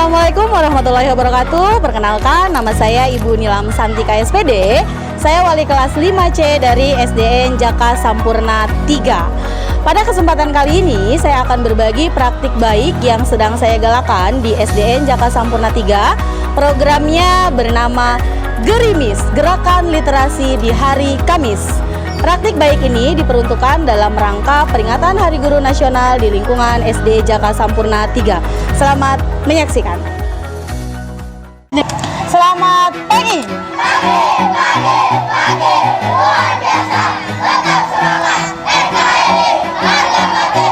Assalamualaikum warahmatullahi wabarakatuh. Perkenalkan, nama saya Ibu Nilam Santika SPD. Saya wali kelas 5C dari SDN Jaka Sampurna 3. Pada kesempatan kali ini, saya akan berbagi praktik baik yang sedang saya galakan di SDN Jaka Sampurna 3. Programnya bernama Gerimis, Gerakan Literasi di Hari Kamis. Praktik baik ini diperuntukkan dalam rangka peringatan Hari Guru Nasional di lingkungan SD Jaka Sampurna 3. Selamat menyaksikan. Selamat pagi. Pagi, luar biasa. Tetap semangat. NKRI, harga mati.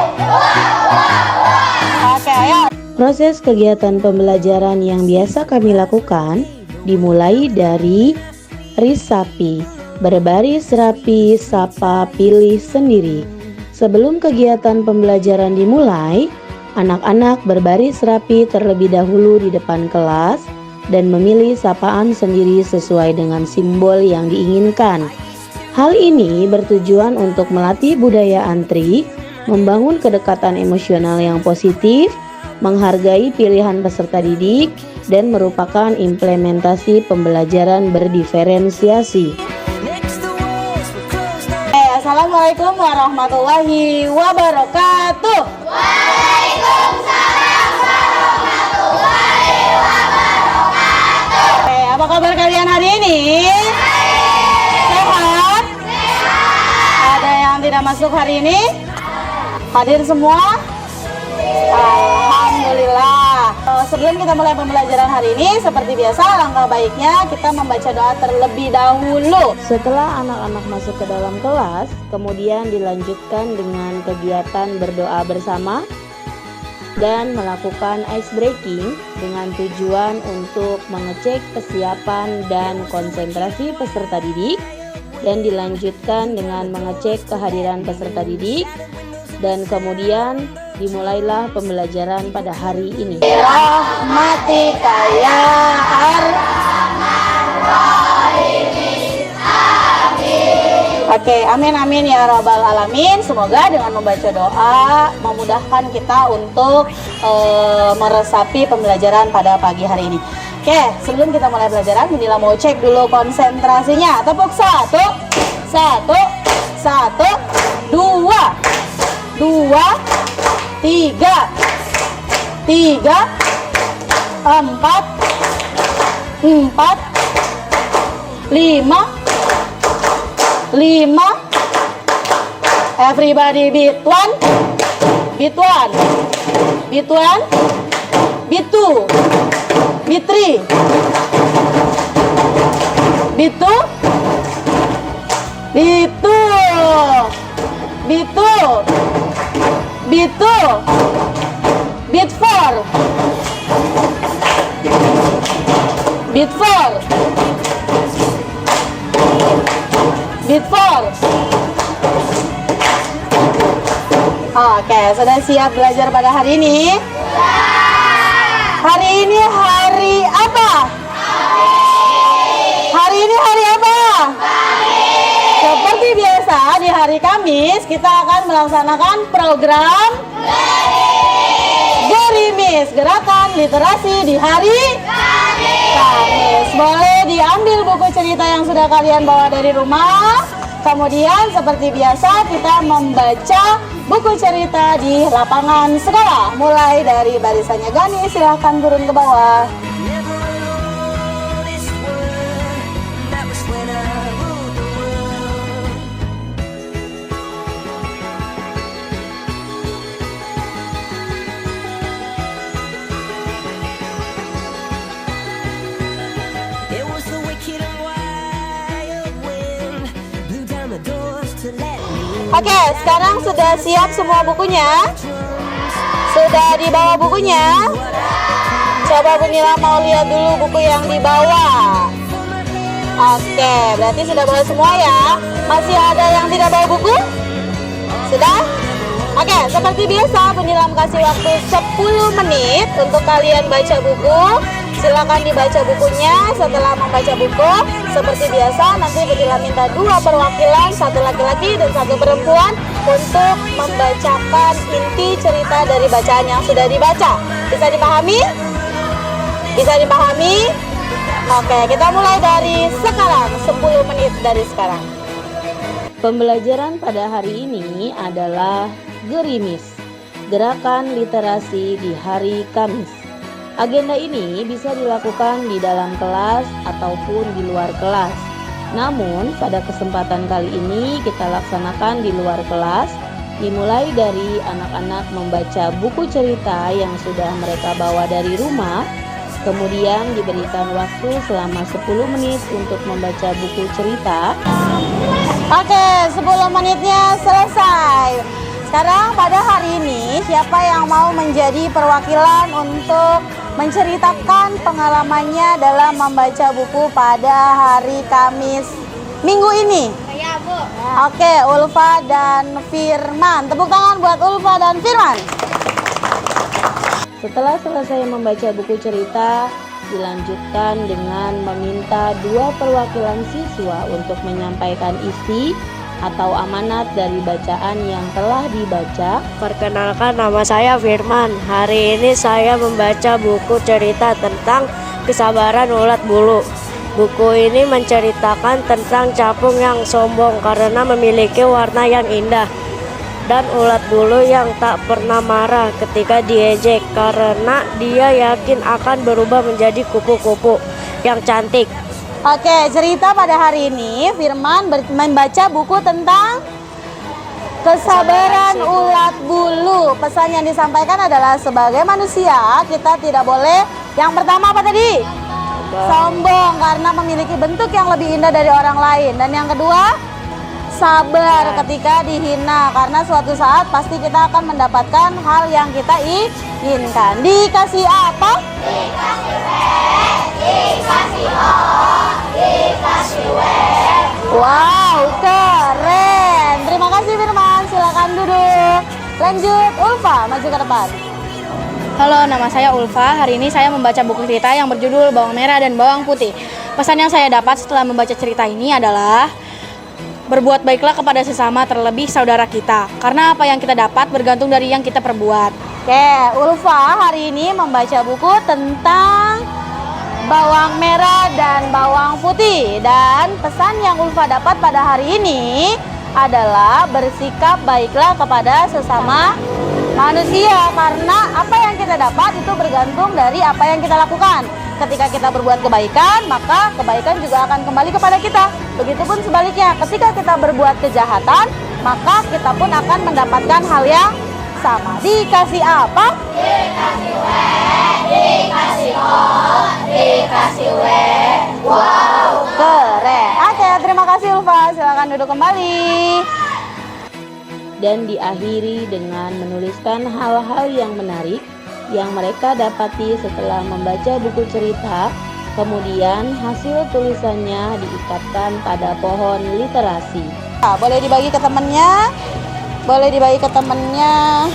Oke, ayo. Proses kegiatan pembelajaran yang biasa kami lakukan dimulai dari risapi. Berbaris rapi, sapa, pilih sendiri. Sebelum kegiatan pembelajaran dimulai, anak-anak berbaris rapi terlebih dahulu di depan kelas dan memilih sapaan sendiri sesuai dengan simbol yang diinginkan. Hal ini bertujuan untuk melatih budaya antri, membangun kedekatan emosional yang positif, menghargai pilihan peserta didik, dan merupakan implementasi pembelajaran berdiferensiasi. Assalamualaikum warahmatullahi wabarakatuh. Waalaikumsalam warahmatullahi wabarakatuh. Oke, apa kabar kalian hari ini? Sehat? Ada yang tidak masuk hari ini? Hadir semua? Alhamdulillah. Sebelum kita mulai pembelajaran hari ini, seperti biasa, langkah baiknya kita membaca doa terlebih dahulu. Setelah anak-anak masuk ke dalam kelas, kemudian dilanjutkan dengan kegiatan berdoa bersama dan melakukan ice breaking dengan tujuan untuk mengecek kesiapan dan konsentrasi peserta didik, dan dilanjutkan dengan mengecek kehadiran peserta didik, dan kemudian dimulailah pembelajaran pada hari ini. Rahmatika ya Oke, amin amin ya rabbal alamin. Semoga dengan membaca doa memudahkan kita untuk meresapi pembelajaran pada pagi hari ini. Oke, sebelum kita mulai pelajaran, Nila mau cek dulu konsentrasinya. Tepuk satu, dua, tiga, empat, lima. Everybody beat one, beat two, beat three, beat two, beat four, beat four. Oke, sudah siap belajar pada hari ini? Hari ini hari apa? Hari ini hari apa? Seperti biasa di hari Kamis kita akan melaksanakan program Gerimis, Gerakan Literasi di Hari Kamis. Boleh diambil buku cerita yang sudah kalian bawa dari rumah. Kemudian seperti biasa kita membaca buku cerita di lapangan sekolah. Mulai dari barisannya Gani, silahkan turun ke bawah. Oke, sekarang sudah siap semua bukunya? Sudah dibawa bukunya? Coba Bu Nila mau lihat dulu buku yang dibawa. Oke, berarti sudah bawa semua ya? Masih ada yang tidak bawa buku? Sudah? Oke, seperti biasa Bu Nila kasih waktu 10 menit untuk kalian baca buku. Silakan dibaca bukunya. Setelah membaca buku, seperti biasa nanti Bu Nila minta 2 perwakilan, 1 laki-laki dan 1 perempuan untuk membacakan inti cerita dari bacaan yang sudah dibaca. Bisa dipahami? Bisa dipahami? Oke, kita mulai dari sekarang, 10 menit dari sekarang. Pembelajaran pada hari ini adalah Gerimis, Gerakan Literasi di Hari Kamis. Agenda ini bisa dilakukan di dalam kelas ataupun di luar kelas. Namun, pada kesempatan kali ini kita laksanakan di luar kelas, dimulai dari anak-anak membaca buku cerita yang sudah mereka bawa dari rumah. Kemudian diberikan waktu selama 10 menit untuk membaca buku cerita. Oke, 10 menitnya selesai. Sekarang pada hari ini, siapa yang mau menjadi perwakilan untuk menceritakan pengalamannya dalam membaca buku pada hari Kamis minggu ini? Saya, Bu. Oke, Ulfa dan Firman. Tepuk tangan buat Ulfa dan Firman. Setelah selesai membaca buku cerita, dilanjutkan dengan meminta 2 perwakilan siswa untuk menyampaikan isi atau amanat dari bacaan yang telah dibaca. Perkenalkan, nama saya Firman. Hari ini saya membaca buku cerita tentang kesabaran ulat bulu. Buku ini menceritakan tentang capung yang sombong karena memiliki warna yang indah, dan ulat bulu yang tak pernah marah ketika diejek karena dia yakin akan berubah menjadi kupu-kupu yang cantik. Oke, cerita pada hari ini Firman membaca buku tentang kesabaran ulat bulu. Pesan yang disampaikan adalah sebagai manusia kita tidak boleh, yang pertama apa tadi? Sombong karena memiliki bentuk yang lebih indah dari orang lain. Dan yang kedua, sabar ketika dihina karena suatu saat pasti kita akan mendapatkan hal yang kita inginkan. Dikasih apa? Dikasih W, dikasih O, dikasih W. Wow, keren. Terima kasih Firman, silakan duduk. Lanjut Ulfa, maju ke depan. Halo, nama saya Ulfa. Hari ini saya membaca buku cerita yang berjudul Bawang Merah dan Bawang Putih. Pesan yang saya dapat setelah membaca cerita ini adalah berbuat baiklah kepada sesama, terlebih saudara kita. Karena apa yang kita dapat bergantung dari yang kita perbuat. Oke, Ulfa hari ini membaca buku tentang bawang merah dan bawang putih. Dan pesan yang Ulfa dapat pada hari ini adalah bersikap baiklah kepada sesama manusia. Karena apa yang kita dapat itu bergantung dari apa yang kita lakukan. Ketika kita berbuat kebaikan, maka kebaikan juga akan kembali kepada kita. Begitupun sebaliknya, ketika kita berbuat kejahatan, maka kita pun akan mendapatkan hal yang sama. Dikasih apa? Dikasih W, dikasih O, dikasih W. Wow, keren. Oke, terima kasih Ulfa. Silakan duduk kembali. Dan diakhiri dengan menuliskan hal-hal yang menarik yang mereka dapati setelah membaca buku cerita. Kemudian hasil tulisannya diikatkan pada pohon literasi. Boleh dibagi ke temennya. Boleh dibagi ke temennya.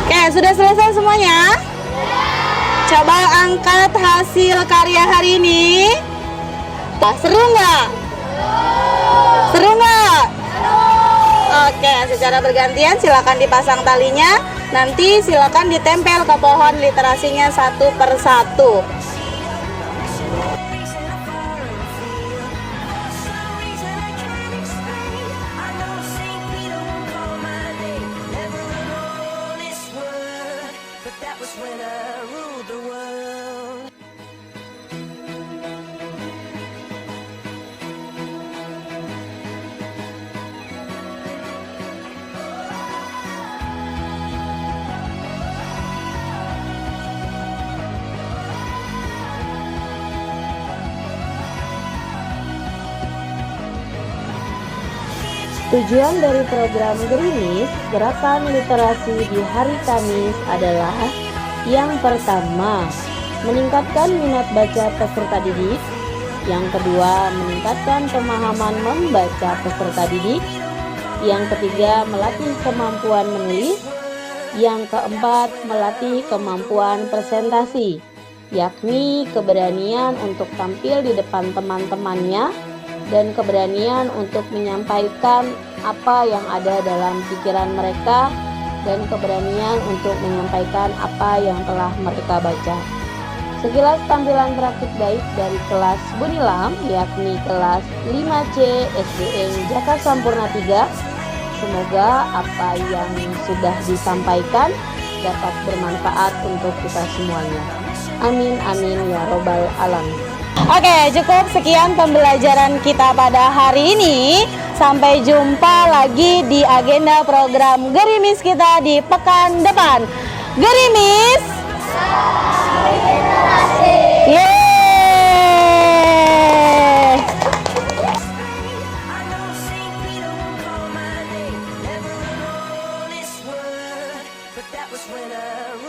Oke, sudah selesai semuanya? Coba angkat hasil karya hari ini. Seru nggak? Seru nggak? Oke, secara bergantian silakan dipasang talinya. Nanti silakan ditempel ke pohon literasinya satu per satu. Tujuan dari program Gerimis, Gerakan Literasi di Hari Kamis adalah Yang pertama, meningkatkan minat baca peserta didik. Yang kedua, meningkatkan pemahaman membaca peserta didik. Yang ketiga, melatih kemampuan menulis. Yang keempat, melatih kemampuan presentasi, yakni keberanian untuk tampil di depan teman-temannya dan keberanian untuk menyampaikan apa yang ada dalam pikiran mereka dan keberanian untuk menyampaikan apa yang telah mereka baca. Sekilas tampilan praktik baik dari kelas Bunilam, yakni kelas 5C SDN Jaka Sampurna 3. Semoga apa yang sudah disampaikan dapat bermanfaat untuk kita semuanya. Amin amin ya robbal alamin. Oke, cukup sekian pembelajaran kita pada hari ini. Sampai jumpa lagi di agenda program Gerimis kita di pekan depan. Gerimis Yeay! That was when I